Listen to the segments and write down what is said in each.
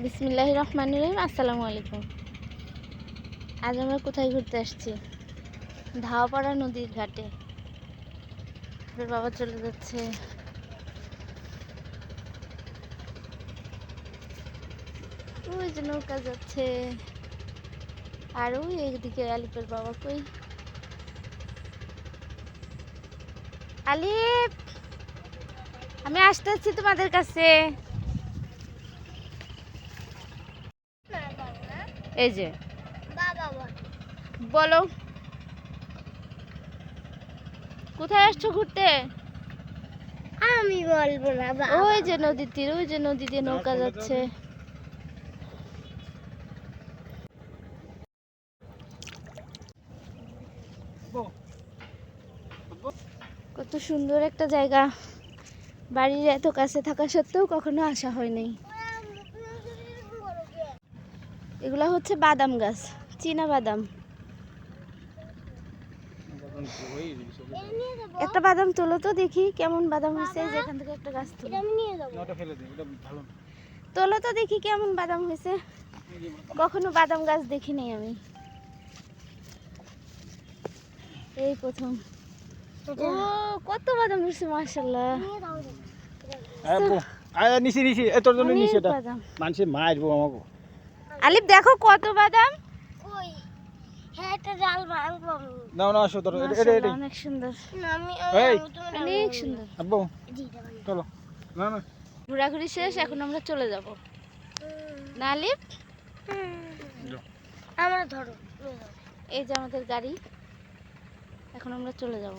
বিসমিল্লাহির রহমানির রহিম। আসসালামু আলাইকুম। আজ আমরা কোথায় ঘুরতে আসছি? ধাওয়াপাড়া নদীর ঘাটে। বাবা চলে যাচ্ছে। ওই যে নৌকা যাচ্ছে, আর ওই একদিকে আলিফের বাবা। কই আলিফ, আমি আসতেছি তোমাদের কাছে। এই যে বলো, কোথায় আসছো ঘুরতে? আমি বলবো না। ওই যে নদীর তীর, ওই যে নদী দিয়ে নৌকা যাচ্ছে। কত সুন্দর একটা জায়গা। বাড়ির এত কাছে থাকা সত্ত্বেও কখনো আসা হয়নি। এগুলা হচ্ছে বাদাম গাছ, চীনা বাদাম। একটা বাদাম তোলো তো দেখি কেমন বাদাম হয়েছে। যেখান থেকে একটা গাছ তোলো তো দেখি কেমন বাদাম হয়েছে। কখনো বাদাম গাছ দেখিনি আমি, এই প্রথম। ও কত বাদাম হয়েছে, মাশাআল্লাহ। আলিফ দেখো কত বাদাম। অনেক সুন্দর, অনেক সুন্দর। ঘোরাঘুরি শেষ, এখন আমরা চলে যাব না আলিফ? আমরা ধরো, এই যে আমাদের গাড়ি, এখন আমরা চলে যাব।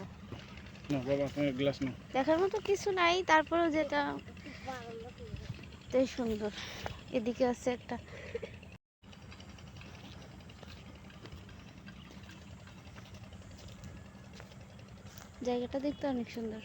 দেখার মতো কিছু নাই, তারপরেও যেটা সুন্দর। এদিকে আছে একটা, জায়গাটা দেখতে অনেক সুন্দর।